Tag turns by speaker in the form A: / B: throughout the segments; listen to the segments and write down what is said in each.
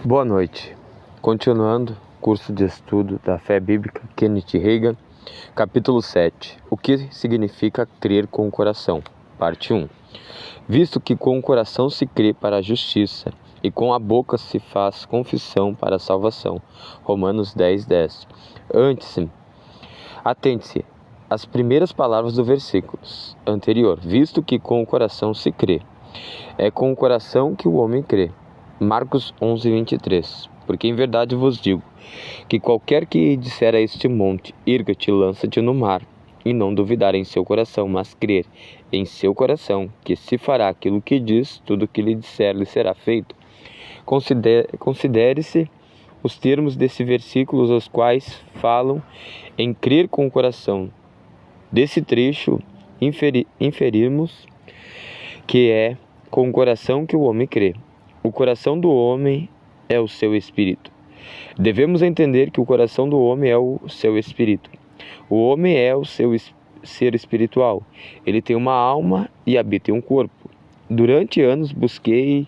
A: Boa noite. Continuando, curso de estudo da fé bíblica Kenneth Hagin, capítulo 7. O que significa crer com o coração? Parte 1. Visto que com o coração se crê para a justiça e com a boca se faz confissão para a salvação. Romanos 10:10. Atente-se às primeiras palavras do versículo anterior. Visto que com o coração se crê. É com o coração que o homem crê. Marcos 11:23. Porque em verdade vos digo, que qualquer que disser a este monte, erga-te e lança-te no mar, e não duvidar em seu coração, mas crer em seu coração, que se fará aquilo que diz, tudo o que lhe disser lhe será feito. Considere-se os termos desse versículo, os quais falam em crer com o coração. Desse trecho, inferimos que é com o coração que o homem crê. O coração do homem é o seu espírito. Devemos entender que o coração do homem é o seu espírito. O homem é o seu ser espiritual. Ele tem uma alma e habita em um corpo. Durante anos busquei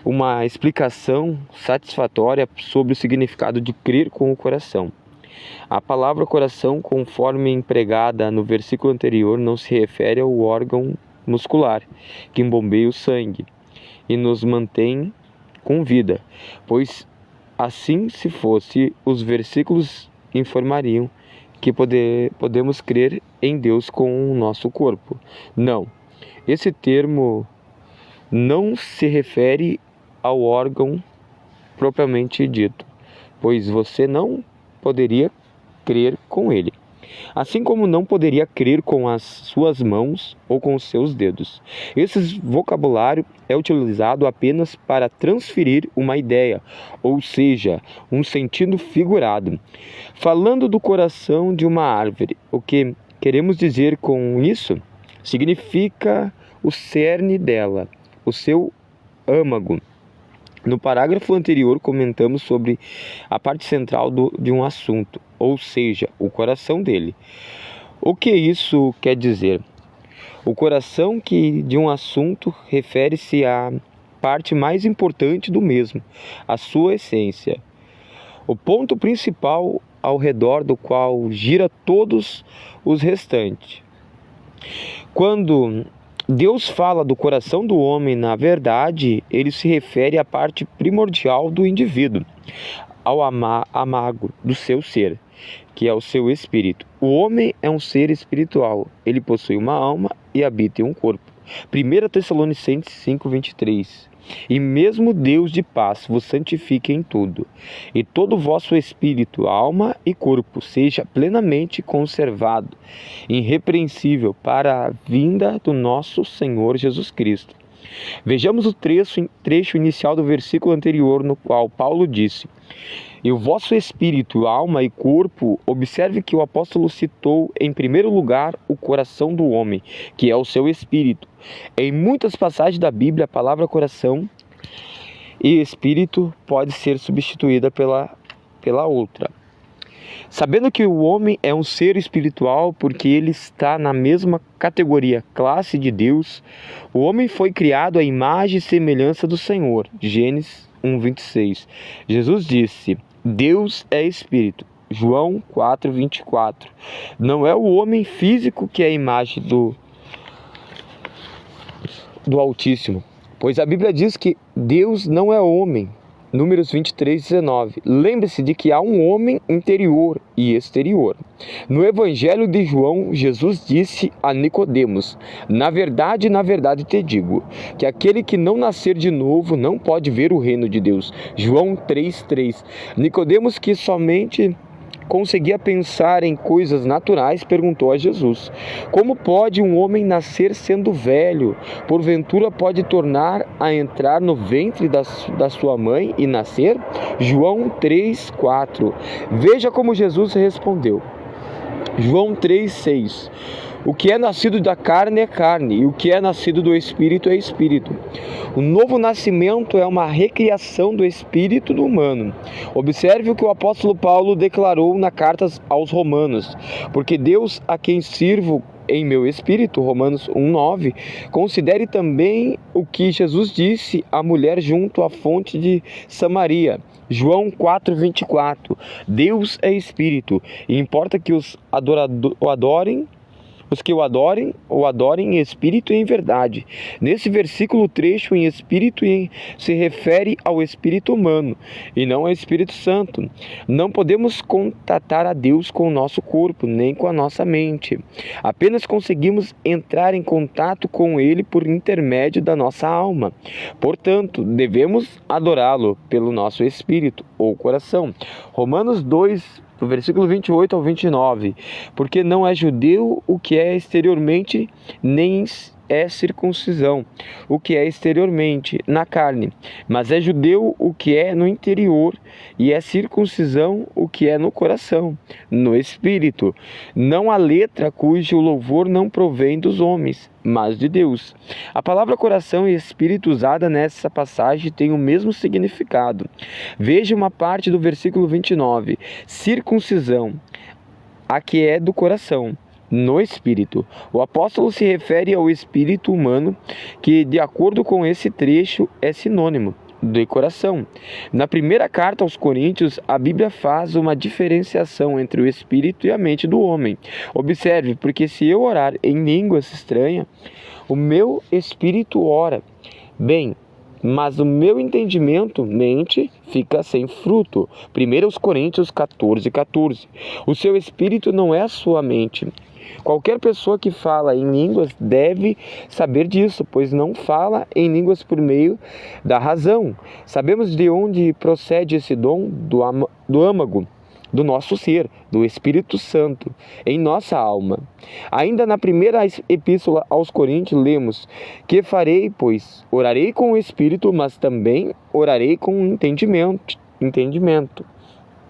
A: uma explicação satisfatória sobre o significado de crer com o coração. A palavra coração, conforme empregada no versículo anterior, não se refere ao órgão muscular que bombeia o sangue e nos mantém com vida, pois assim, se fosse, os versículos informariam que podemos crer em Deus com o nosso corpo. Não, esse termo não se refere ao órgão propriamente dito, pois você não poderia crer com ele. Assim como não poderia crer com as suas mãos ou com os seus dedos. Esse vocabulário é utilizado apenas para transferir uma ideia, ou seja, um sentido figurado. Falando do coração de uma árvore, o que queremos dizer com isso significa o cerne dela, o seu âmago. No parágrafo anterior, comentamos sobre a parte central de um assunto, ou seja, o coração dele. O que isso quer dizer? O coração de um assunto refere-se à parte mais importante do mesmo, a sua essência. O ponto principal ao redor do qual gira todos os restantes. Quando Deus fala do coração do homem, na verdade, ele se refere à parte primordial do indivíduo, ao amago do seu ser, que é o seu espírito. O homem é um ser espiritual, ele possui uma alma e habita em um corpo. 1 Tessalonicenses 5:23. E mesmo Deus de paz vos santifique em tudo, e todo o vosso espírito, alma e corpo seja plenamente conservado, irrepreensível para a vinda do nosso Senhor Jesus Cristo. Vejamos o trecho inicial do versículo anterior, no qual Paulo disse: e o vosso espírito, alma e corpo. Observe que o apóstolo citou em primeiro lugar o coração do homem, que é o seu espírito. Em muitas passagens da Bíblia, a palavra coração e espírito pode ser substituída pela outra. Sabendo que o homem é um ser espiritual porque ele está na mesma categoria, classe de Deus, o homem foi criado à imagem e semelhança do Senhor. Gênesis 1:26. Jesus disse: Deus é espírito. João 4:24. Não é o homem físico que é a imagem do Altíssimo, pois a Bíblia diz que Deus não é homem. Números 23:19. Lembre-se de que há um homem interior e exterior. No Evangelho de João, Jesus disse a Nicodemos: na verdade te digo, que aquele que não nascer de novo não pode ver o reino de Deus. João 3:3. Nicodemos, que somente conseguia pensar em coisas naturais, perguntou a Jesus: como pode um homem nascer sendo velho? Porventura pode tornar a entrar no ventre da sua mãe e nascer? João 3:4. Veja como Jesus respondeu. João 3:6. O que é nascido da carne é carne, e o que é nascido do Espírito é Espírito. O novo nascimento é uma recriação do espírito do humano. Observe o que o apóstolo Paulo declarou na carta aos Romanos: porque Deus, a quem sirvo em meu espírito, Romanos 1:9, considere também o que Jesus disse à mulher junto à fonte de Samaria. João 4:24. Deus é espírito, e importa que os que o adorem em espírito e em verdade. Nesse versículo, o trecho em espírito se refere ao espírito humano e não ao Espírito Santo. Não podemos contatar a Deus com o nosso corpo, nem com a nossa mente. Apenas conseguimos entrar em contato com Ele por intermédio da nossa alma. Portanto, devemos adorá-lo pelo nosso espírito ou coração. Romanos 2, do versículo 28 ao 29, porque não é judeu o que é exteriormente, nem é circuncisão o que é exteriormente, na carne, mas é judeu o que é no interior, e é circuncisão o que é no coração, no espírito, não a letra, cujo louvor não provém dos homens, mas de Deus. A palavra coração e espírito usada nessa passagem tem o mesmo significado. Veja uma parte do versículo 29, circuncisão, a que é do coração, no espírito. O apóstolo se refere ao espírito humano, que, de acordo com esse trecho, é sinônimo de coração. Na primeira carta aos Coríntios, a Bíblia faz uma diferenciação entre o espírito e a mente do homem. Observe, porque se eu orar em línguas estranhas, o meu espírito ora bem, mas o meu entendimento, mente, fica sem fruto. 1 Coríntios 14:14. O seu espírito não é a sua mente. Qualquer pessoa que fala em línguas deve saber disso, pois não fala em línguas por meio da razão. Sabemos de onde procede esse dom do âmago do nosso ser, do Espírito Santo, em nossa alma. Ainda na primeira epístola aos Coríntios, lemos: que farei, pois? Orarei com o Espírito, mas também orarei com entendimento.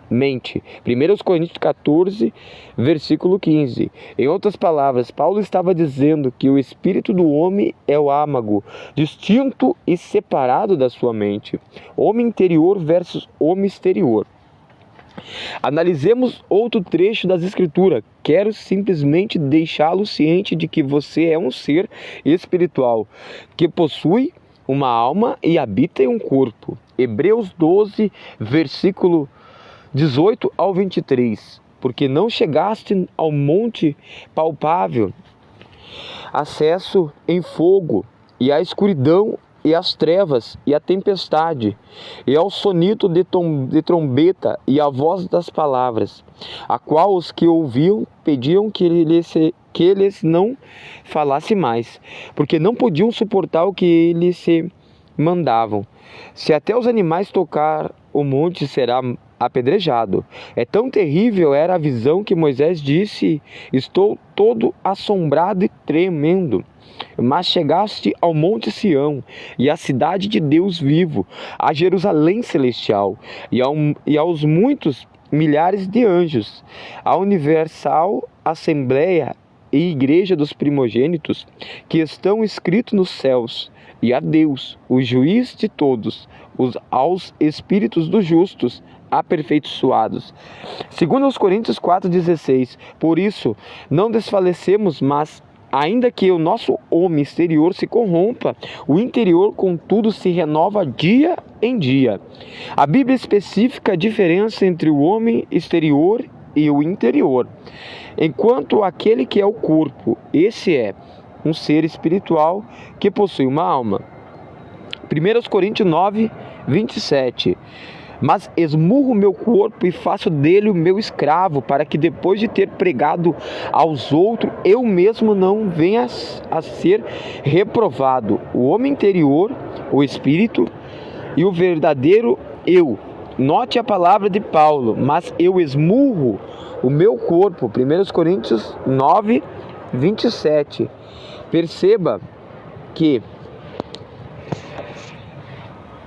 A: Mente. 1 Coríntios 14, versículo 15. Em outras palavras, Paulo estava dizendo que o espírito do homem é o âmago, distinto e separado da sua mente. Homem interior versus homem exterior. Analisemos outro trecho das Escrituras. Quero simplesmente deixá-lo ciente de que você é um ser espiritual, que possui uma alma e habita em um corpo. Hebreus 12, versículo 18 ao 23. Porque não chegaste ao monte palpável, acesso em fogo, e à escuridão, e às trevas, e à tempestade, e ao sonito de trombeta, e à voz das palavras, a qual os que ouviam pediam que eles não falasse mais, porque não podiam suportar o que eles se mandavam. Se até os animais tocar o monte, será apedrejado. É tão terrível era a visão que Moisés disse: estou todo assombrado e tremendo. Mas chegaste ao monte Sião, e à cidade de Deus vivo, a Jerusalém celestial, e aos muitos milhares de anjos, à universal assembleia e igreja dos primogênitos, que estão escritos nos céus, e a Deus, o juiz de todos, aos espíritos dos justos, aperfeiçoados. Segundo aos Coríntios 4,16, por isso não desfalecemos, mas ainda que o nosso homem exterior se corrompa, o interior, contudo, se renova dia em dia. A Bíblia especifica a diferença entre o homem exterior e o interior. Enquanto aquele que é o corpo, esse é um ser espiritual que possui uma alma. 1 Coríntios 9, 27. Mas esmurro meu corpo e faço dele o meu escravo, para que depois de ter pregado aos outros, eu mesmo não venha a ser reprovado. O homem interior, o espírito e o verdadeiro eu. Note a palavra de Paulo: mas eu esmurro o meu corpo. 1 Coríntios 9, 27. Perceba que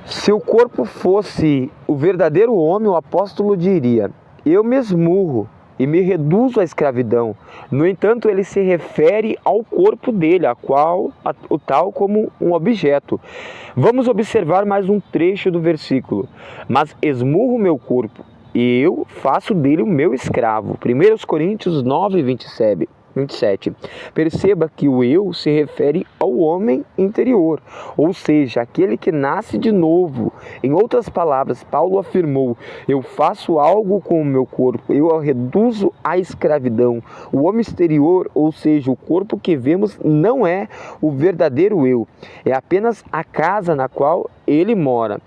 A: se o corpo fosse o verdadeiro homem, o apóstolo diria: eu me esmurro e me reduzo à escravidão. No entanto, ele se refere ao corpo dele, o tal como um objeto. Vamos observar mais um trecho do versículo. Mas esmurro meu corpo e eu faço dele o meu escravo. 1 Coríntios 9, 27. 27. Perceba que o eu se refere ao homem interior, ou seja, aquele que nasce de novo. Em outras palavras, Paulo afirmou: eu faço algo com o meu corpo, eu o reduzo à escravidão. O homem exterior, ou seja, o corpo que vemos, não é o verdadeiro eu, é apenas a casa na qual ele mora.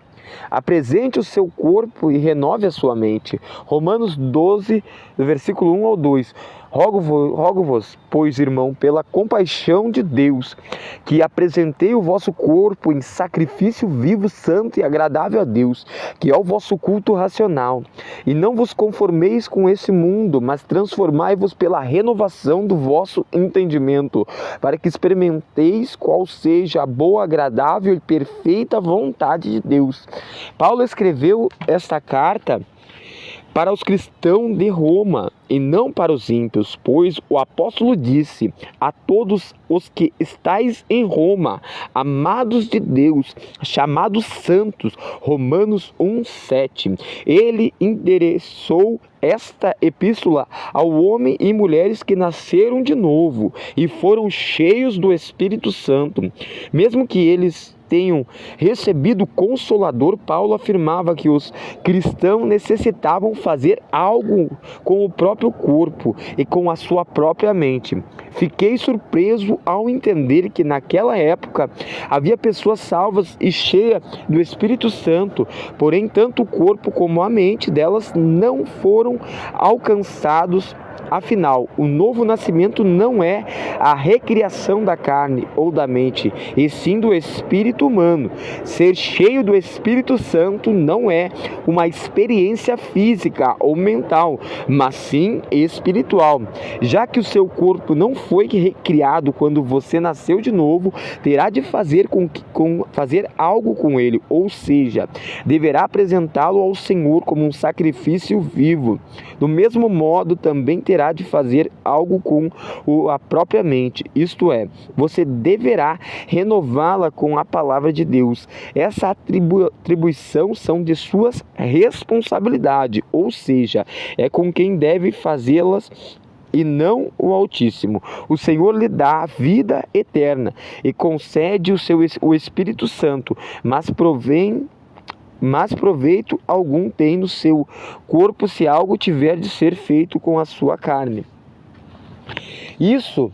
A: Apresente o seu corpo e renove a sua mente. Romanos 12, do versículo 1 ao 2. Rogo-vos, pois, irmão, pela compaixão de Deus, que apresentei o vosso corpo em sacrifício vivo, santo e agradável a Deus, que é o vosso culto racional. E não vos conformeis com esse mundo, mas transformai-vos pela renovação do vosso entendimento, para que experimenteis qual seja a boa, agradável e perfeita vontade de Deus. Paulo escreveu esta carta para os cristãos de Roma e não para os ímpios, pois o apóstolo disse a todos os que estáis em Roma, amados de Deus, chamados santos, Romanos 1:7. Ele endereçou esta epístola ao homem e mulheres que nasceram de novo e foram cheios do Espírito Santo. Mesmo que eles tenham recebido o Consolador, Paulo afirmava que os cristãos necessitavam fazer algo com o próprio corpo e com a sua própria mente. Fiquei surpreso ao entender que naquela época havia pessoas salvas e cheias do Espírito Santo, porém tanto o corpo como a mente delas não foram alcançados. Afinal, o novo nascimento não é a recriação da carne ou da mente, e sim do espírito humano. Ser cheio do Espírito Santo não é uma experiência física ou mental, mas sim espiritual. Já que o seu corpo não foi recriado quando você nasceu de novo, terá de fazer algo com ele, ou seja, deverá apresentá-lo ao Senhor como um sacrifício vivo. Do mesmo modo, também terá de fazer algo com a própria mente, isto é, você deverá renová-la com a palavra de Deus. Essa atribuição são de suas responsabilidades, ou seja, é com quem deve fazê-las e não o Altíssimo. O Senhor lhe dá a vida eterna e concede o Espírito Santo, mas proveito algum tem no seu corpo se algo tiver de ser feito com a sua carne. Isso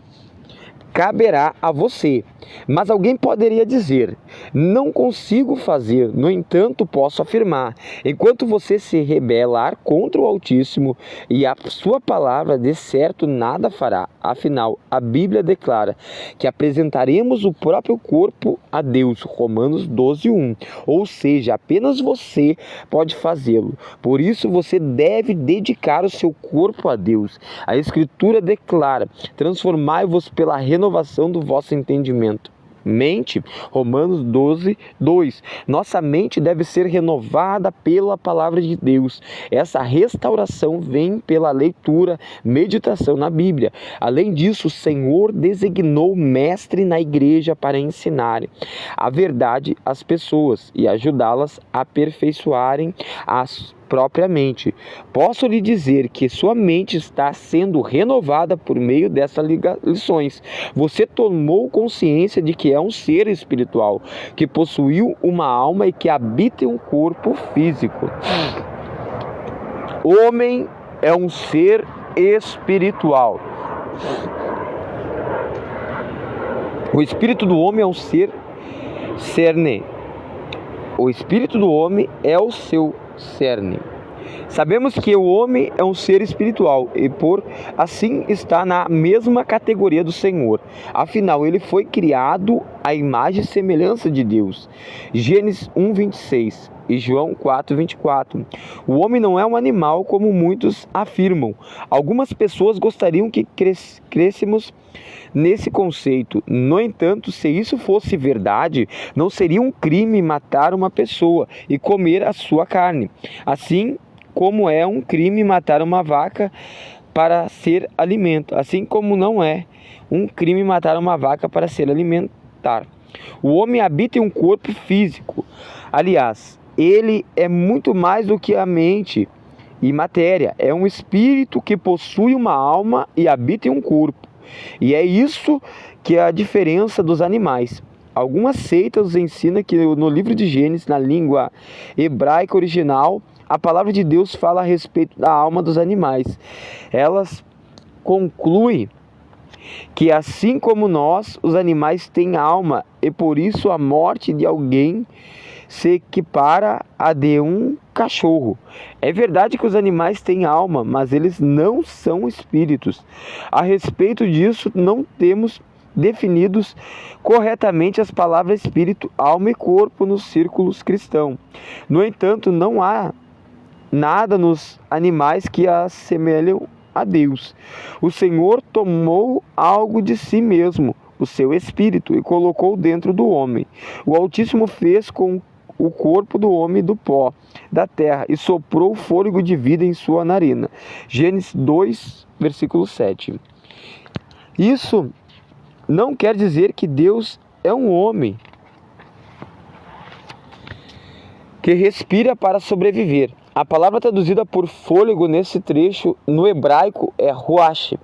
A: caberá a você. Mas alguém poderia dizer: não consigo fazer, no entanto posso afirmar, enquanto você se rebelar contra o Altíssimo e a sua palavra de certo nada fará. Afinal, a Bíblia declara que apresentaremos o próprio corpo a Deus, Romanos 12:1. Ou seja, apenas você pode fazê-lo. Por isso você deve dedicar o seu corpo a Deus. A Escritura declara: transformai-vos pela renovação do vosso entendimento. Mente, Romanos 12:2. Nossa mente deve ser renovada pela palavra de Deus. Essa restauração vem pela leitura, meditação na Bíblia. Além disso, o Senhor designou mestre na igreja para ensinar a verdade às pessoas e ajudá-las a aperfeiçoarem as propriamente. Posso lhe dizer que sua mente está sendo renovada por meio dessas lições. Você tomou consciência de que é um ser espiritual, que possuiu uma alma e que habita em um corpo físico. O homem é um ser espiritual. O espírito do homem é um ser cerne. O espírito do homem é o seu cerne. Sabemos que o homem é um ser espiritual e por assim está na mesma categoria do Senhor. Afinal, ele foi criado à imagem e semelhança de Deus. Gênesis 1:26 e João 4:24. O homem não é um animal como muitos afirmam. Algumas pessoas gostariam que crescêssemos nesse conceito. No entanto, se isso fosse verdade, não seria um crime matar uma pessoa e comer a sua carne. Assim como é um crime matar uma vaca para ser alimento. Assim como não é um crime matar uma vaca para ser alimentar. O homem habita em um corpo físico. Aliás, ele é muito mais do que a mente e matéria. É um espírito que possui uma alma e habita em um corpo. E é isso que é a diferença dos animais. Algumas seitas ensinam que no livro de Gênesis, na língua hebraica original, a palavra de Deus fala a respeito da alma dos animais. Elas concluem que assim como nós, os animais têm alma, e por isso a morte de alguém se equipara a de um cachorro. É verdade que os animais têm alma, mas eles não são espíritos. A respeito disso, não temos definidos corretamente as palavras espírito, alma e corpo nos círculos cristãos. No entanto, não há nada nos animais que assemelham a Deus. O Senhor tomou algo de si mesmo, o seu espírito, e colocou dentro do homem. O Altíssimo fez com o corpo do homem do pó da terra e soprou fôlego de vida em sua narina. Gênesis 2, versículo 7. Isso não quer dizer que Deus é um homem que respira para sobreviver. A palavra traduzida por fôlego nesse trecho no hebraico é ruach,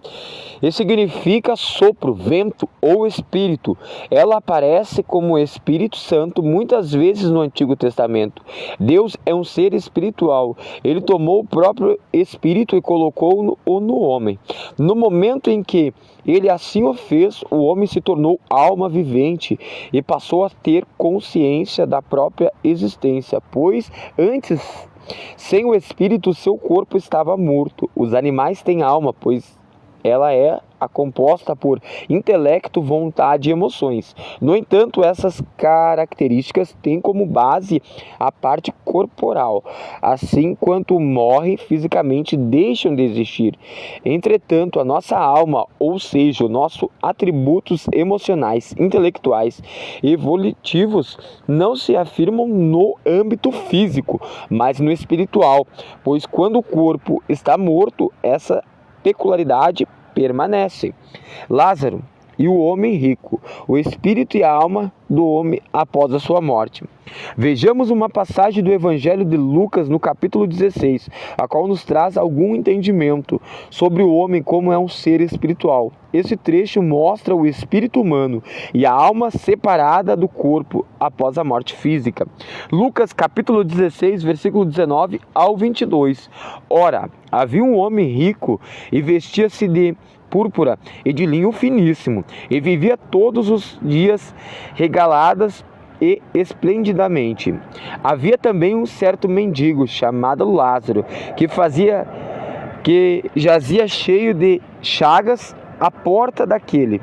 A: e significa sopro, vento ou espírito. Ela aparece como Espírito Santo muitas vezes no Antigo Testamento. Deus é um ser espiritual. Ele tomou o próprio espírito e colocou-o no homem. No momento em que ele assim o fez, o homem se tornou alma vivente e passou a ter consciência da própria existência, pois antes, sem o espírito, seu corpo estava morto. Os animais têm alma, pois ela é composta por intelecto, vontade e emoções. No entanto, essas características têm como base a parte corporal. Assim, quanto morrem fisicamente, deixam de existir. Entretanto, a nossa alma, ou seja, os nossos atributos emocionais, intelectuais e volitivos, não se afirmam no âmbito físico, mas no espiritual, pois quando o corpo está morto, essa peculiaridade permanece. Lázaro e o homem rico, o espírito e a alma do homem após a sua morte. Vejamos uma passagem do Evangelho de Lucas no capítulo 16, a qual nos traz algum entendimento sobre o homem como é um ser espiritual. Esse trecho mostra o espírito humano e a alma separada do corpo após a morte física. Lucas capítulo 16, versículo 19 ao 22. Ora, havia um homem rico e vestia-se de púrpura e de linho finíssimo, e vivia todos os dias regaladas e esplendidamente. Havia também um certo mendigo chamado Lázaro, que jazia cheio de chagas à porta daquele,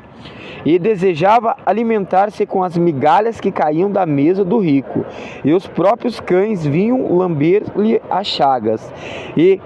A: e desejava alimentar-se com as migalhas que caíam da mesa do rico, e os próprios cães vinham lamber-lhe as chagas. E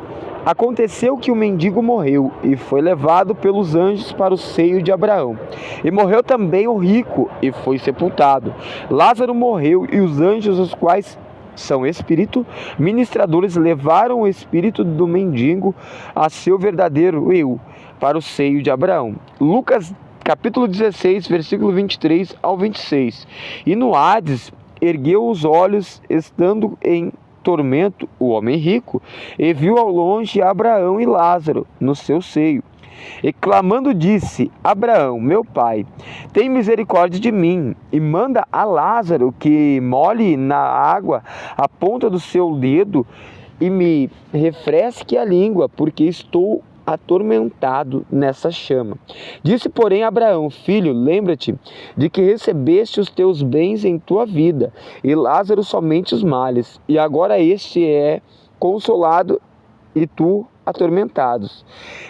A: aconteceu que o mendigo morreu e foi levado pelos anjos para o seio de Abraão. E morreu também o rico e foi sepultado. Lázaro morreu e os anjos, os quais são espírito, ministradores, levaram o espírito do mendigo a seu verdadeiro eu para o seio de Abraão. Lucas capítulo 16, versículo 23 ao 26. E no Hades ergueu os olhos, estando em tormento o homem rico, e viu ao longe Abraão e Lázaro no seu seio. E clamando disse: Abraão, meu pai, tem misericórdia de mim, e manda a Lázaro que molhe na água a ponta do seu dedo e me refresque a língua, porque estou atormentado nessa chama. Disse, porém, Abraão: filho, lembra-te de que recebeste os teus bens em tua vida, e Lázaro somente os males, e agora este é consolado e tu atormentados.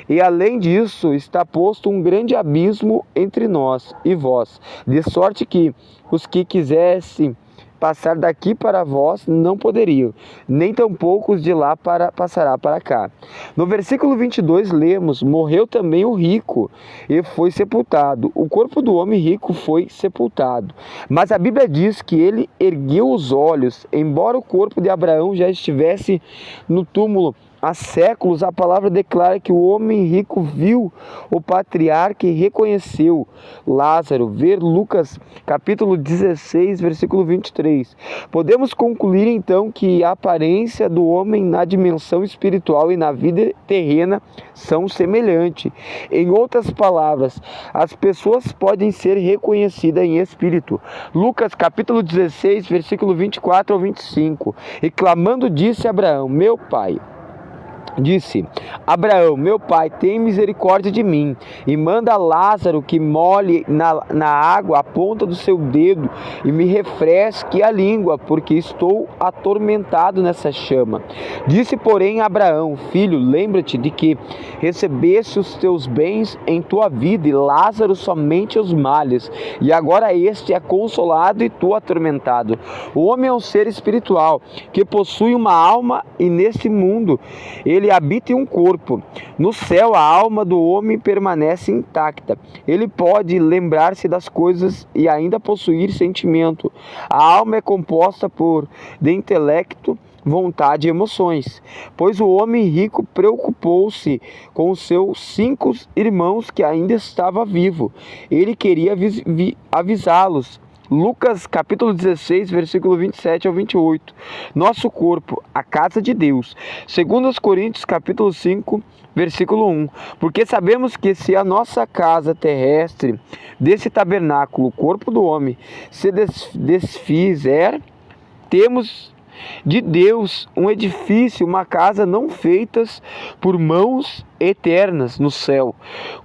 A: E além disso, está posto um grande abismo entre nós e vós, de sorte que os que quisessem passar daqui para vós não poderiam, nem tampouco os de lá passará para cá. No versículo 22 lemos: morreu também o rico e foi sepultado. O corpo do homem rico foi sepultado. Mas a Bíblia diz que ele ergueu os olhos, embora o corpo de Abraão já estivesse no túmulo há séculos a palavra declara que o homem rico viu o patriarca e reconheceu Lázaro. Ver Lucas capítulo 16, versículo 23. Podemos concluir então que a aparência do homem na dimensão espiritual e na vida terrena são semelhantes. Em outras palavras, as pessoas podem ser reconhecidas em espírito. Lucas capítulo 16, versículo 24 ao 25. E clamando disse Abraão, meu pai, meu pai, tem misericórdia de mim e manda Lázaro que molhe na água a ponta do seu dedo e me refresque a língua, porque estou atormentado nessa chama. Disse, porém, Abraão, filho, lembra-te de que recebeste os teus bens em tua vida e Lázaro somente os males, e agora este é consolado e tu atormentado. O homem é um ser espiritual que possui uma alma e neste mundo ele habita em um corpo. No céu, a alma do homem permanece intacta. Ele pode lembrar-se das coisas e ainda possuir sentimento. A alma é composta de intelecto, vontade e emoções. Pois o homem rico preocupou-se com os seus 5 irmãos que ainda estava vivo. Ele queria avisá-los. Lucas capítulo 16, versículo 27 ao 28. Nosso corpo, a casa de Deus. 2 Coríntios capítulo 5, versículo 1. Porque sabemos que se a nossa casa terrestre, desse tabernáculo, o corpo do homem, se desfizer, temos de Deus um edifício, uma casa não feitas por mãos eternas no céu.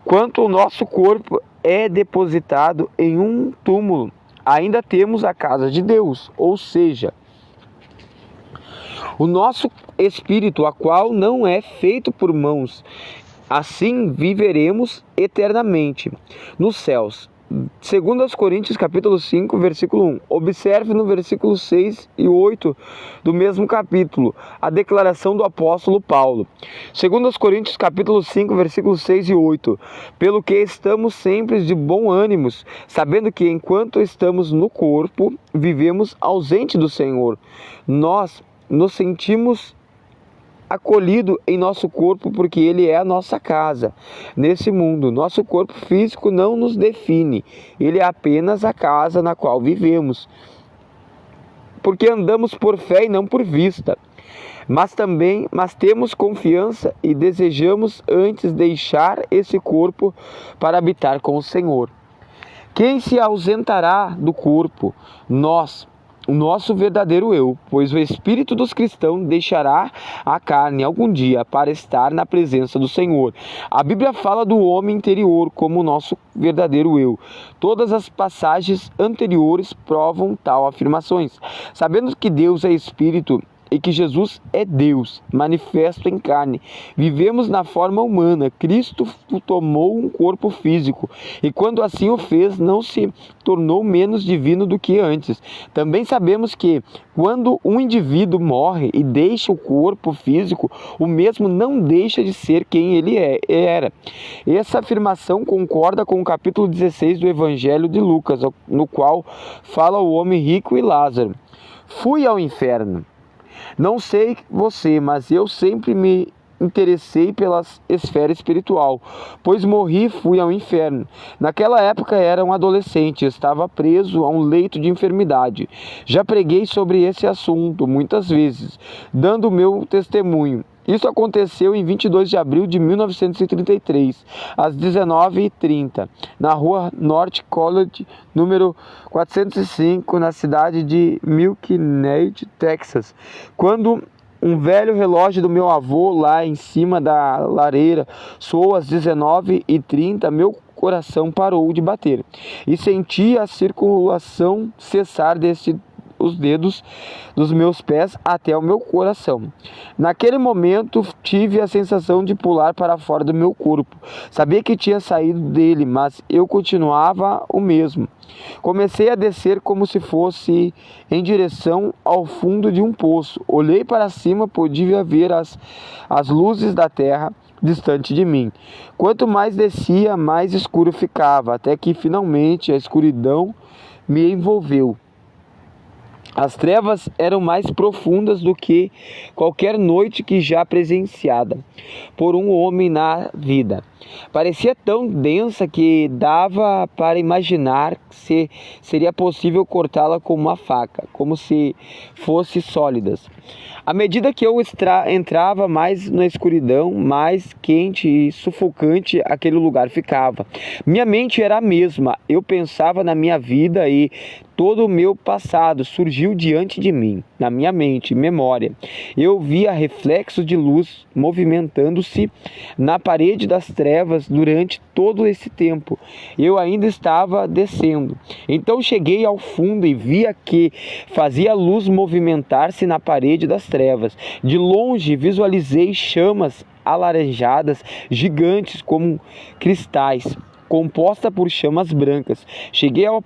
A: Quanto o nosso corpo é depositado em um túmulo, ainda temos a casa de Deus, ou seja, o nosso espírito, a qual não é feito por mãos. Assim viveremos eternamente nos céus. 2 Coríntios capítulo 5, versículo 1. Observe no versículo 6 e 8 do mesmo capítulo a declaração do apóstolo Paulo. 2 Coríntios capítulo 5, versículos 6 e 8. Pelo que estamos sempre de bom ânimo, sabendo que enquanto estamos no corpo, vivemos ausente do Senhor. Nós nos sentimos acolhido em nosso corpo porque ele é a nossa casa nesse mundo. Nosso corpo físico não nos define, ele é apenas a casa na qual vivemos, porque andamos por fé e não por vista. Mas temos confiança e desejamos antes deixar esse corpo para habitar com o Senhor. Quem se ausentará do corpo? O nosso verdadeiro eu, pois o espírito dos cristãos deixará a carne algum dia para estar na presença do Senhor. A Bíblia fala do homem interior como o nosso verdadeiro eu. Todas as passagens anteriores provam tal afirmações. Sabendo que Deus é espírito e que Jesus é Deus, manifesto em carne, vivemos na forma humana. Cristo tomou um corpo físico e quando assim o fez, não se tornou menos divino do que antes. Também sabemos que quando um indivíduo morre e deixa o corpo físico, o mesmo não deixa de ser quem ele era. Essa afirmação concorda com o capítulo 16 do Evangelho de Lucas, no qual fala o homem rico e Lázaro. Fui ao inferno. Não sei você, mas eu sempre me interessei pela esfera espiritual, pois morri e fui ao inferno. Naquela época era um adolescente, estava preso a um leito de enfermidade. Já preguei sobre esse assunto muitas vezes, dando meu testemunho. Isso aconteceu em 22 de abril de 1933, às 19h30, na rua North College, número 405, na cidade de McKinney, Texas, quando um velho relógio do meu avô lá em cima da lareira soou às 19h30, meu coração parou de bater e senti a circulação cessar os dedos dos meus pés até o meu coração. Naquele momento tive a sensação de pular para fora do meu corpo. Sabia que tinha saído dele, mas eu continuava o mesmo. Comecei a descer como se fosse em direção ao fundo de um poço. Olhei para cima, podia ver as luzes da terra distante de mim. Quanto mais descia, mais escuro ficava, até que finalmente a escuridão me envolveu. As trevas eram mais profundas do que qualquer noite que já presenciada por um homem na vida. Parecia tão densa que dava para imaginar se seria possível cortá-la com uma faca, como se fossem sólidas. À medida que eu entrava mais na escuridão, mais quente e sufocante aquele lugar ficava. Minha mente era a mesma. Eu pensava na minha vida e todo o meu passado surgiu diante de mim, na minha mente, memória. Eu via reflexos de luz movimentando-se na parede das trevas durante todo esse tempo. Eu ainda estava descendo. Então cheguei ao fundo e via que fazia a luz movimentar-se na parede das trevas. De longe visualizei chamas alaranjadas, gigantes como cristais, composta por chamas brancas. Cheguei ao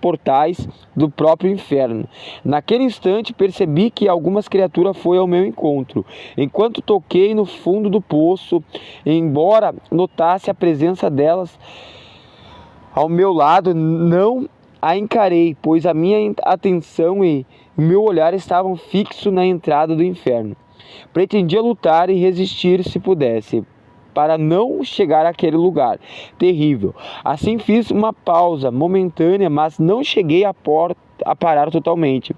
A: portais do próprio inferno. Naquele instante percebi que algumas criaturas foi ao meu encontro. Enquanto toquei no fundo do poço, embora notasse a presença delas ao meu lado, não a encarei, pois a minha atenção e meu olhar estavam fixos na entrada do inferno. Pretendia lutar e resistir se pudesse, para não chegar àquele lugar terrível. Assim fiz uma pausa momentânea, mas não cheguei a parar totalmente.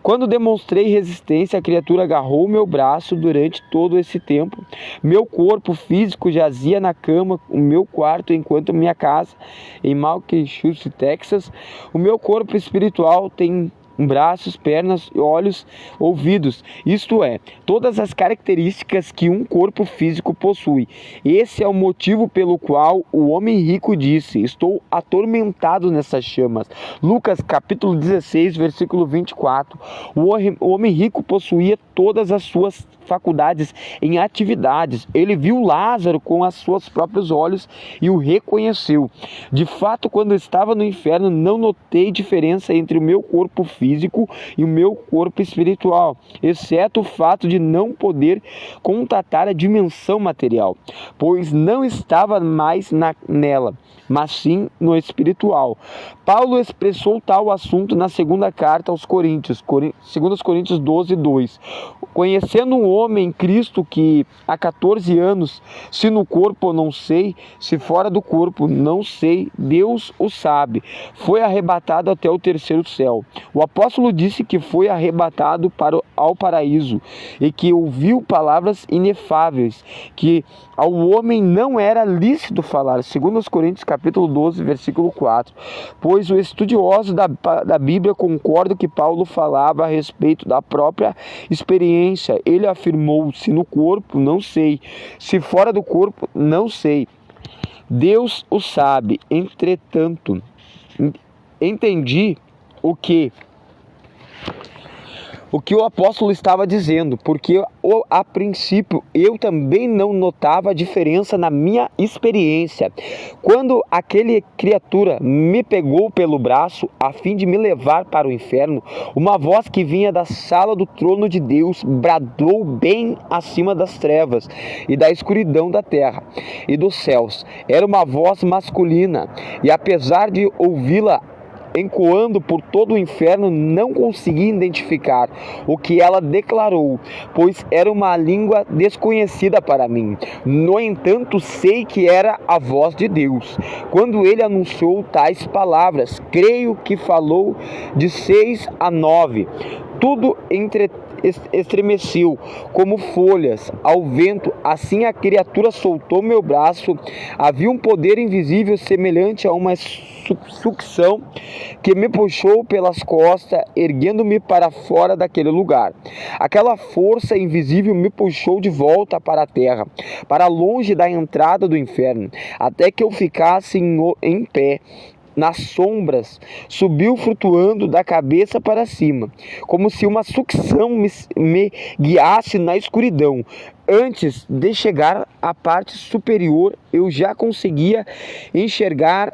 A: Quando demonstrei resistência, a criatura agarrou meu braço. Durante todo esse tempo, meu corpo físico jazia na cama, o meu quarto, enquanto minha casa em Massachusetts, Texas. O meu corpo espiritual tem braços, pernas, olhos, ouvidos, isto é, todas as características que um corpo físico possui. Esse é o motivo pelo qual o homem rico disse: estou atormentado nessas chamas. Lucas capítulo 16, versículo 24. O homem rico possuía todas as suas faculdades em atividades. Ele viu Lázaro com os seus próprios olhos e o reconheceu. De fato, quando estava no inferno, não notei diferença entre o meu corpo físico e o meu corpo espiritual, exceto o fato de não poder contatar a dimensão material, pois não estava mais nela, mas sim no espiritual. Paulo expressou tal assunto na segunda carta aos Coríntios, 2 Coríntios 12, 2. Conhecendo um homem em Cristo que há 14 anos, se no corpo não sei, se fora do corpo não sei, Deus o sabe, foi arrebatado até o terceiro céu. O apóstolo disse que foi arrebatado ao paraíso e que ouviu palavras inefáveis, que ao homem não era lícito falar, 2 Coríntios capítulo 12, versículo 4. Pois o estudioso da Bíblia concorda que Paulo falava a respeito da própria experiência. Ele afirmou: se no corpo, não sei, se fora do corpo, não sei. Deus o sabe. Entretanto, entendi o que o apóstolo estava dizendo, porque a princípio eu também não notava a diferença na minha experiência. Quando aquele criatura me pegou pelo braço a fim de me levar para o inferno, uma voz que vinha da sala do trono de Deus bradou bem acima das trevas e da escuridão da terra e dos céus. Era uma voz masculina, e apesar de ouvi-la ecoando por todo o inferno, não consegui identificar o que ela declarou, pois era uma língua desconhecida para mim. No entanto, sei que era a voz de Deus. Quando ele anunciou tais palavras, creio que falou de 6 a 9. Tudo estremeceu como folhas ao vento. Assim a criatura soltou meu braço. Havia um poder invisível semelhante a uma sucção que me puxou pelas costas, erguendo-me para fora daquele lugar. Aquela força invisível me puxou de volta para a terra, para longe da entrada do inferno, até que eu ficasse em pé nas sombras. Subiu flutuando da cabeça para cima, como se uma sucção me guiasse na escuridão. Antes de chegar à parte superior, eu já conseguia enxergar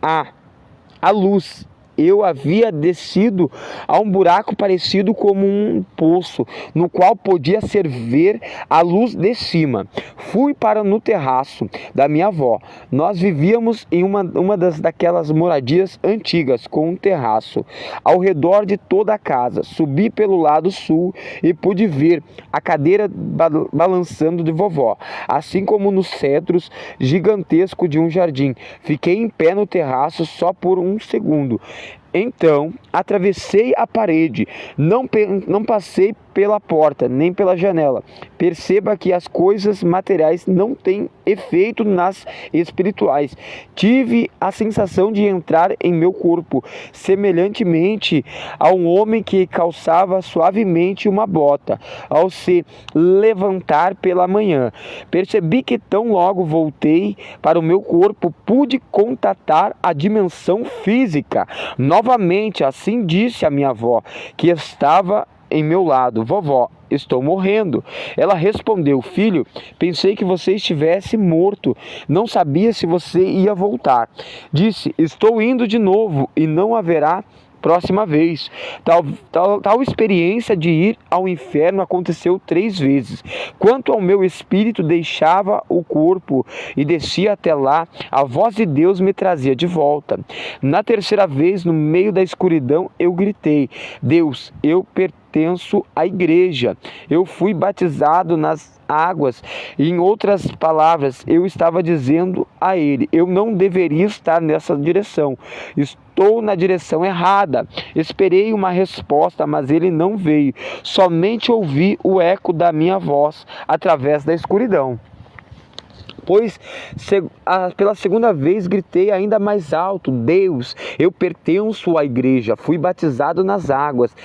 A: a luz eu havia descido a um buraco parecido como um poço, no qual podia ser ver a luz de cima. Fui para no terraço da minha avó. Nós vivíamos em uma daquelas moradias antigas, com um terraço ao redor de toda a casa. Subi pelo lado sul e pude ver a cadeira balançando de vovó, assim como nos cedros gigantesco de um jardim. Fiquei em pé no terraço só por um segundo. Então, atravessei a parede, não passei pela porta, nem pela janela. Perceba que as coisas materiais não têm efeito nas espirituais. Tive a sensação de entrar em meu corpo, semelhantemente a um homem que calçava suavemente uma bota, ao se levantar pela manhã. Percebi que tão logo voltei para o meu corpo, pude contatar a dimensão física. Novamente, assim disse a minha avó, que estava em meu lado: vovó, estou morrendo. Ela respondeu: filho, pensei que você estivesse morto. Não sabia se você ia voltar. Disse: estou indo de novo e não haverá próxima vez. Tal experiência de ir ao inferno aconteceu 3 vezes. Quanto ao meu espírito, deixava o corpo e descia até lá, a voz de Deus me trazia de volta. Na 3ª vez, no meio da escuridão, eu gritei: Deus, eu pertenço à igreja. Eu fui batizado nas águas. Em outras palavras, eu estava dizendo a ele: eu não deveria estar nessa direção. Estou na direção errada. Esperei uma resposta, mas ele não veio. Somente ouvi o eco da minha voz através da escuridão. Pois pela 2ª vez gritei ainda mais alto: Deus, eu pertenço à igreja. Fui batizado nas águas.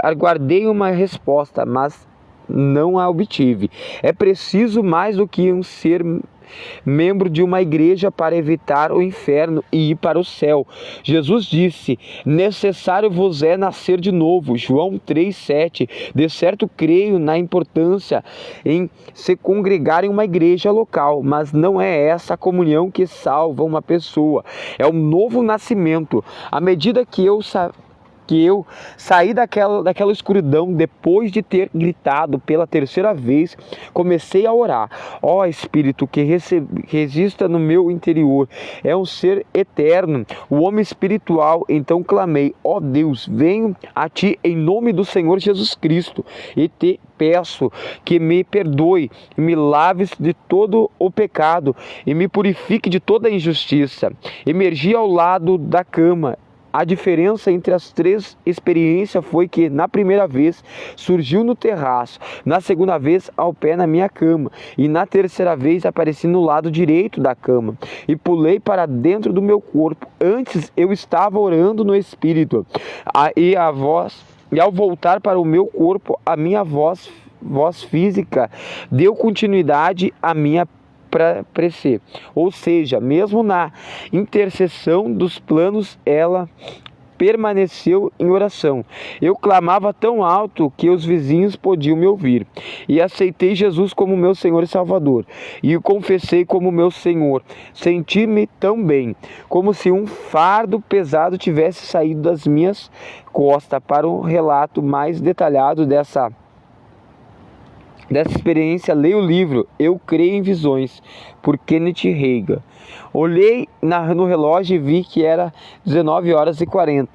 A: Aguardei uma resposta, mas não a obtive. É preciso mais do que ser membro de uma igreja para evitar o inferno e ir para o céu. Jesus disse: necessário vos é nascer de novo. João 3,7. De certo creio na importância em se congregar em uma igreja local, mas não é essa a comunhão que salva uma pessoa. É um novo nascimento. À medida que eu saí daquela escuridão, depois de ter gritado pela 3ª vez, comecei a orar: ó Espírito que resista no meu interior, é um ser eterno, o homem espiritual. Então clamei: ó Deus, venho a ti em nome do Senhor Jesus Cristo e te peço que me perdoe, e me laves de todo o pecado e me purifique de toda a injustiça. Emergi ao lado da cama. A diferença entre as 3 experiências foi que na 1ª vez surgiu no terraço, na 2ª vez ao pé na minha cama e na 3ª vez apareci no lado direito da cama e pulei para dentro do meu corpo. Antes eu estava orando no espírito e ao voltar para o meu corpo, a minha voz física deu continuidade à minha prece. Ou seja, mesmo na intercessão dos planos, ela permaneceu em oração. Eu clamava tão alto que os vizinhos podiam me ouvir. E aceitei Jesus como meu Senhor e Salvador. E o confessei como meu Senhor. Senti-me tão bem, como se um fardo pesado tivesse saído das minhas costas. Para um relato mais detalhado dessa experiência, leia o livro Eu Creio em Visões, por Kenneth Reagan. Olhei no relógio e vi que era 19h40.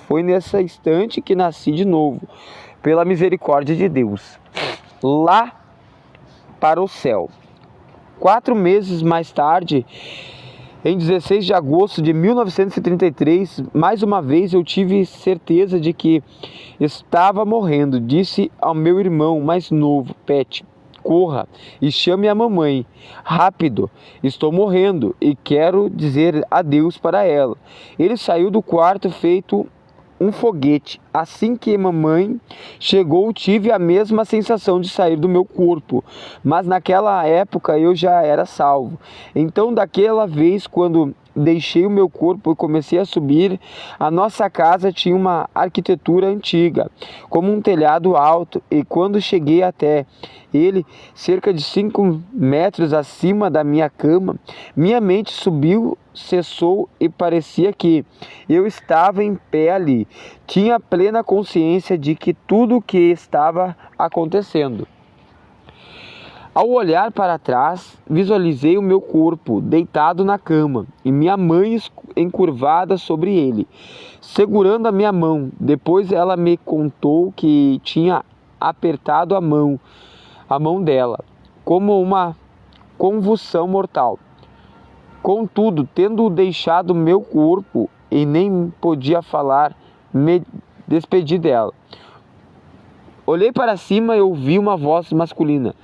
A: Foi nesse instante que nasci de novo, pela misericórdia de Deus, lá para o céu. 4 meses mais tarde, em 16 de agosto de 1933, mais uma vez eu tive certeza de que estava morrendo. Disse ao meu irmão mais novo, Pet: corra e chame a mamãe. Rápido, estou morrendo e quero dizer adeus para ela. Ele saiu do quarto feito um foguete. assim que mamãe chegou, tive a mesma sensação de sair do meu corpo, mas naquela época eu já era salvo. Então, daquela vez, quando deixei o meu corpo e comecei a subir, a nossa casa tinha uma arquitetura antiga, como um telhado alto, e quando cheguei até ele, cerca de 5 metros acima da minha cama, minha mente subiu, cessou e parecia que eu estava em pé ali. Tinha plena consciência de que tudo o que estava acontecendo. Ao olhar para trás, visualizei o meu corpo deitado na cama e minha mãe encurvada sobre ele, segurando a minha mão. Depois ela me contou que tinha apertado a mão dela, como uma convulsão mortal. Contudo, tendo deixado meu corpo e nem podia falar, me despedi dela. Olhei para cima e ouvi uma voz masculina.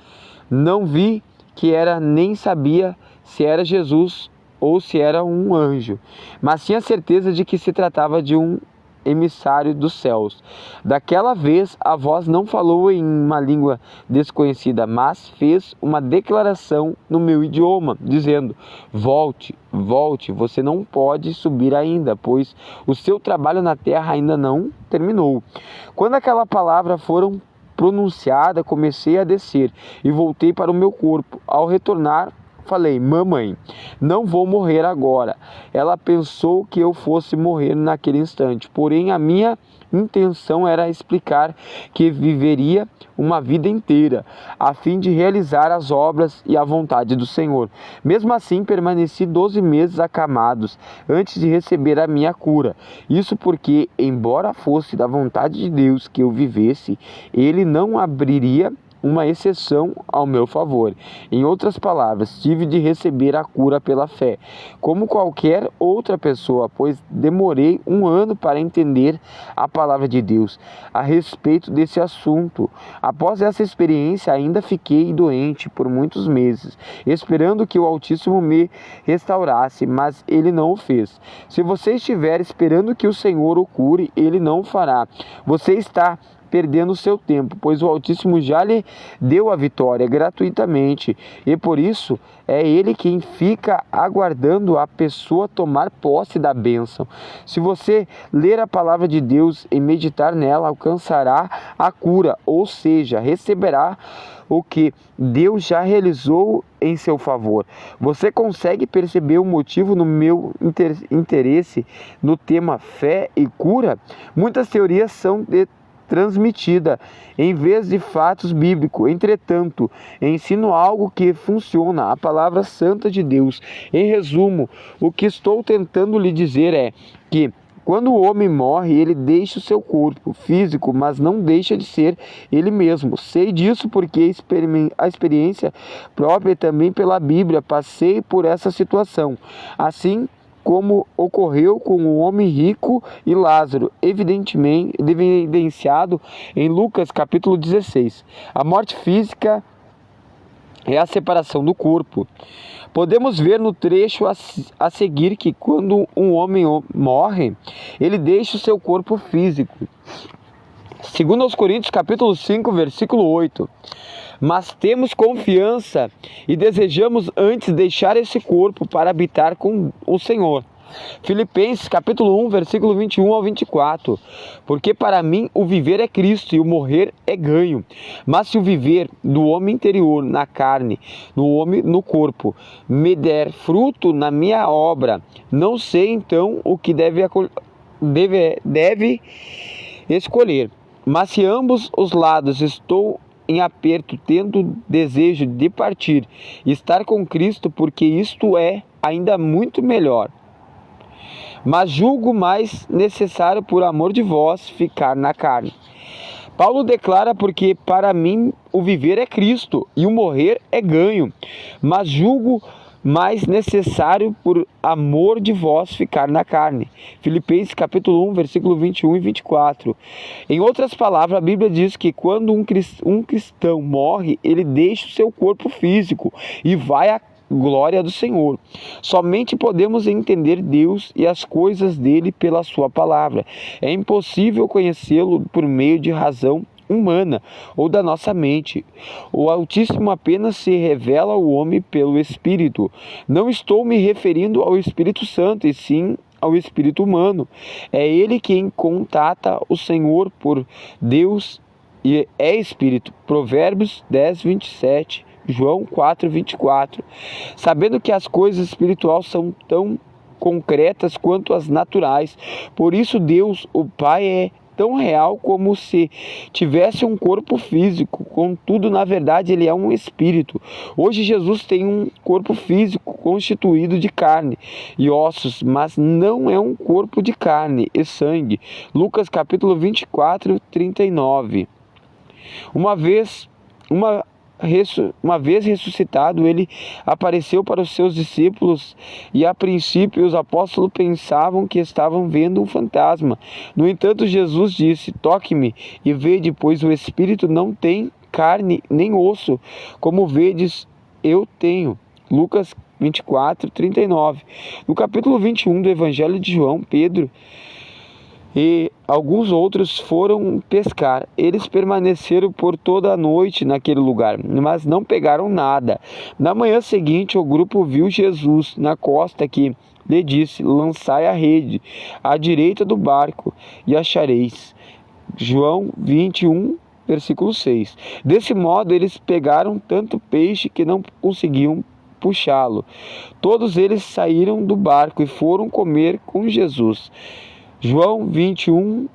A: Não vi que era, nem sabia se era Jesus ou se era um anjo, mas tinha certeza de que se tratava de um emissário dos céus. Daquela vez, a voz não falou em uma língua desconhecida, mas fez uma declaração no meu idioma, dizendo: volte, volte, você não pode subir ainda, pois o seu trabalho na terra ainda não terminou. Quando aquela palavra foram pronunciada, comecei a descer e voltei para o meu corpo. Ao retornar, falei: mamãe, não vou morrer agora. Ela pensou que eu fosse morrer naquele instante, porém a minha intenção era explicar que viveria uma vida inteira, a fim de realizar as obras e a vontade do Senhor. Mesmo assim, permaneci 12 meses acamados antes de receber a minha cura. Isso porque, embora fosse da vontade de Deus que eu vivesse, Ele não abriria uma exceção ao meu favor. Em outras palavras, tive de receber a cura pela fé, como qualquer outra pessoa, pois demorei 1 ano para entender a palavra de Deus a respeito desse assunto. Após essa experiência, ainda fiquei doente por muitos meses, esperando que o Altíssimo me restaurasse, mas Ele não o fez. Se você estiver esperando que o Senhor o cure, Ele não o fará. Você está perdendo seu tempo, pois o Altíssimo já lhe deu a vitória gratuitamente, e por isso é Ele quem fica aguardando a pessoa tomar posse da bênção. Se você ler a palavra de Deus e meditar nela, alcançará a cura, ou seja, receberá o que Deus já realizou em seu favor. Você consegue perceber o motivo no meu interesse no tema fé e cura? Muitas teorias são transmitida em vez de fatos bíblicos. Entretanto, ensino algo que funciona, a palavra santa de Deus. Em resumo, o que estou tentando lhe dizer é que quando o homem morre, ele deixa o seu corpo físico, mas não deixa de ser ele mesmo. Sei disso porque a experiência própria também pela Bíblia passei por essa situação. Assim como ocorreu com o homem rico e Lázaro, evidenciado em Lucas capítulo 16. A morte física é a separação do corpo. Podemos ver no trecho a seguir que quando um homem morre, ele deixa o seu corpo físico. Segundo aos Coríntios capítulo 5, versículo 8. Mas temos confiança e desejamos antes deixar esse corpo para habitar com o Senhor. Filipenses capítulo 1, versículo 21 ao 24. Porque para mim o viver é Cristo e o morrer é ganho. Mas se o viver do homem interior, na carne, no corpo, me der fruto na minha obra, não sei então o que deve escolher. Mas se ambos os lados estou em aperto, tendo desejo de partir, estar com Cristo, porque isto é ainda muito melhor. Mas julgo mais necessário, por amor de vós, ficar na carne. Paulo declara: porque para mim o viver é Cristo e o morrer é ganho. Mas julgo mais necessário, por amor de vós, ficar na carne. Filipenses capítulo 1, versículo 21 e 24. Em outras palavras, a Bíblia diz que quando um cristão morre, ele deixa o seu corpo físico e vai glória do Senhor. Somente podemos entender Deus e as coisas dele pela sua palavra. É impossível conhecê-lo por meio de razão humana ou da nossa mente. O Altíssimo apenas se revela ao homem pelo Espírito. Não estou me referindo ao Espírito Santo, e sim ao espírito humano. É ele quem contata o Senhor, por Deus e é espírito. Provérbios 10, 27, João 4, 24. Sabendo que as coisas espirituais são tão concretas quanto as naturais, por isso Deus, o Pai, é tão real como se tivesse um corpo físico. Contudo, na verdade, ele é um espírito. Hoje Jesus tem um corpo físico constituído de carne e ossos, mas não é um corpo de carne e sangue. Lucas capítulo 24, 39. Uma vez ressuscitado, ele apareceu para os seus discípulos e, a princípio, os apóstolos pensavam que estavam vendo um fantasma. No entanto, Jesus disse: toque-me e vede, pois o espírito não tem carne nem osso, como vedes eu tenho. Lucas 24, 39. No capítulo 21 do Evangelho de João, Pedro e alguns outros foram pescar. Eles permaneceram por toda a noite naquele lugar, mas não pegaram nada. Na manhã seguinte, o grupo viu Jesus na costa, que lhe disse: lançai a rede à direita do barco e achareis. João 21, versículo 6. Desse modo, eles pegaram tanto peixe que não conseguiam puxá-lo. Todos eles saíram do barco e foram comer com Jesus. João 21,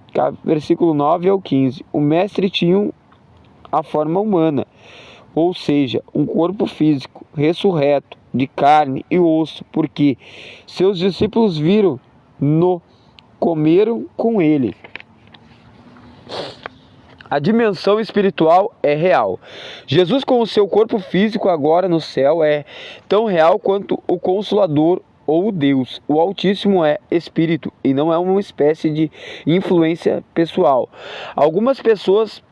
A: versículo 9 ao 15. O mestre tinha a forma humana, ou seja, um corpo físico, ressurreto, de carne e osso, porque seus discípulos viram-no, comeram com ele. A dimensão espiritual é real. Jesus, com o seu corpo físico agora no céu, é tão real quanto o Consolador ou Deus. O Altíssimo é espírito e não é uma espécie de influência pessoal. Algumas pessoas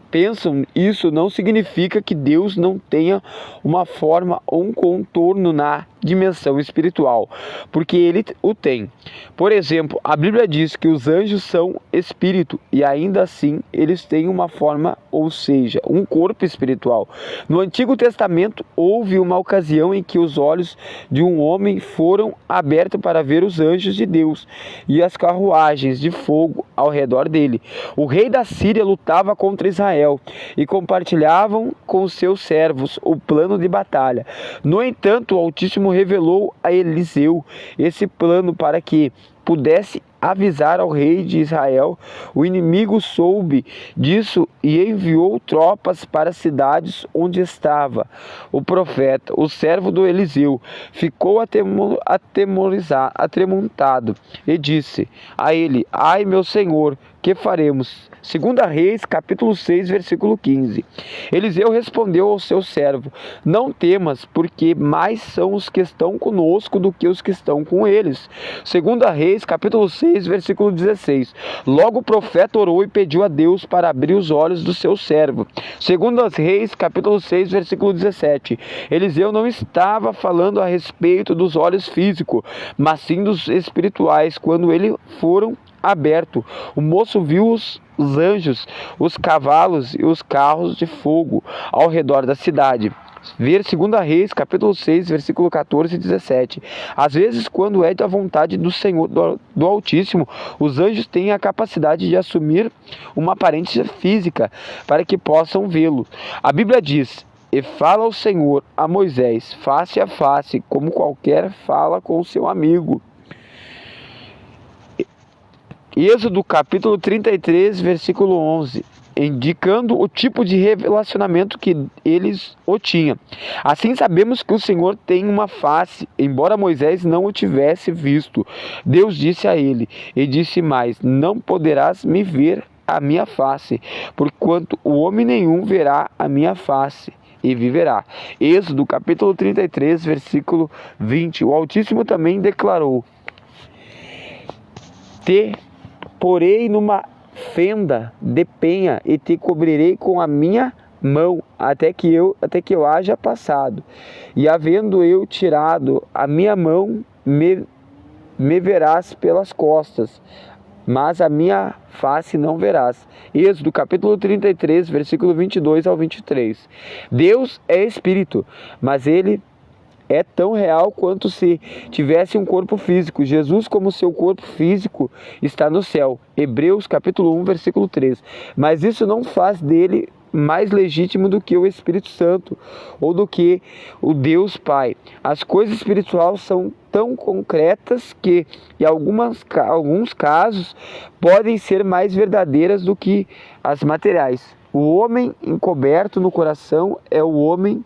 A: pensam isso não significa que Deus não tenha uma forma ou um contorno na dimensão espiritual, porque ele o tem. Por exemplo, a Bíblia diz que os anjos são espírito e ainda assim eles têm uma forma, ou seja, um corpo espiritual. No Antigo Testamento houve uma ocasião em que os olhos de um homem foram abertos para ver os anjos de Deus e as carruagens de fogo ao redor dele. O rei da Síria lutava contra Israel e compartilhavam com seus servos o plano de batalha. No entanto, o Altíssimo revelou a Eliseu esse plano para que pudesse avisar ao rei de Israel. O inimigo soube disso e enviou tropas para as cidades onde estava o profeta. O servo do Eliseu ficou atremulado e disse a ele: ai, meu senhor, que faremos? 2 Reis, capítulo 6, versículo 15. Eliseu respondeu ao seu servo: não temas, porque mais são os que estão conosco do que os que estão com eles. 2 Reis, capítulo 6, versículo 16. Logo o profeta orou e pediu a Deus para abrir os olhos do seu servo. 2 Reis, capítulo 6, versículo 17. Eliseu não estava falando a respeito dos olhos físicos, mas sim dos espirituais. Quando eles foram aberto, o moço viu os anjos, os cavalos e os carros de fogo ao redor da cidade. Ver 2 Reis, capítulo 6, versículo 14 e 17. Às vezes, quando é da vontade do Senhor, do Altíssimo, os anjos têm a capacidade de assumir uma aparência física para que possam vê-lo. A Bíblia diz: e fala ao Senhor a Moisés face a face, como qualquer fala com seu amigo. Êxodo capítulo 33, versículo 11, indicando o tipo de relacionamento que eles o tinham. Assim sabemos que o Senhor tem uma face, embora Moisés não o tivesse visto. Deus disse a ele, e disse mais: não poderás me ver a minha face, porquanto o homem nenhum verá a minha face e viverá. Êxodo capítulo 33, versículo 20. O Altíssimo também declarou: porei numa fenda de penha e te cobrirei com a minha mão até que eu haja passado. E havendo eu tirado a minha mão, me verás pelas costas, mas a minha face não verás. Êxodo capítulo 33, versículo 22 ao 23. Deus é espírito, mas ele é tão real quanto se tivesse um corpo físico. Jesus, como seu corpo físico, está no céu. Hebreus capítulo 1, versículo 3. Mas isso não faz dele mais legítimo do que o Espírito Santo ou do que o Deus Pai. As coisas espirituais são tão concretas que, em alguns casos, podem ser mais verdadeiras do que as materiais. O homem encoberto no coração é o homem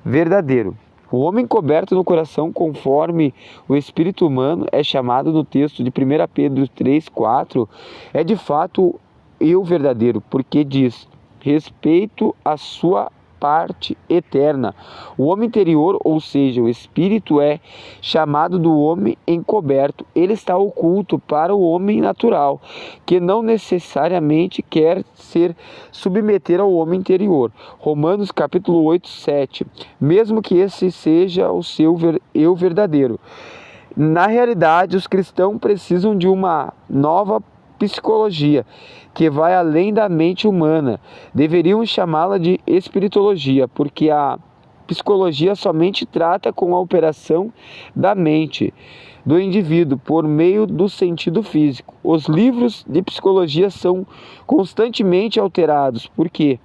A: verdadeiro. O homem coberto no coração, conforme o espírito humano é chamado no texto de 1 Pedro 3,4, é de fato eu verdadeiro, porque diz respeito à sua parte eterna. O homem interior, ou seja, o espírito, é chamado do homem encoberto. Ele está oculto para o homem natural, que não necessariamente quer ser submeter ao homem interior. Romanos capítulo 8, 7. Mesmo que esse seja o seu eu verdadeiro. Na realidade, os cristãos precisam de uma nova psicologia que vai além da mente humana. Deveriam chamá-la de espiritologia, porque a psicologia somente trata com a operação da mente do indivíduo por meio do sentido físico. Os livros de psicologia são constantemente alterados, porque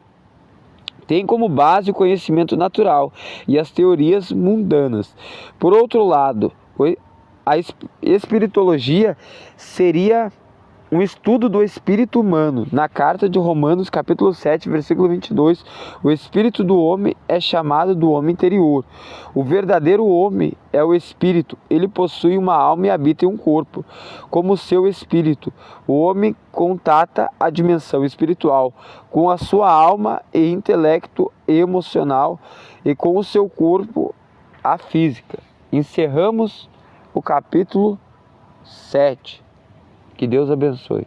A: tem como base o conhecimento natural e as teorias mundanas. Por outro lado, a espiritologia seria um estudo do espírito humano. Na carta de Romanos, capítulo 7, versículo 22, o espírito do homem é chamado do homem interior. O verdadeiro homem é o espírito. Ele possui uma alma e habita em um corpo, como seu espírito. O homem contata a dimensão espiritual com a sua alma e intelecto e emocional e com o seu corpo, a física. Encerramos o capítulo 7. Que Deus abençoe.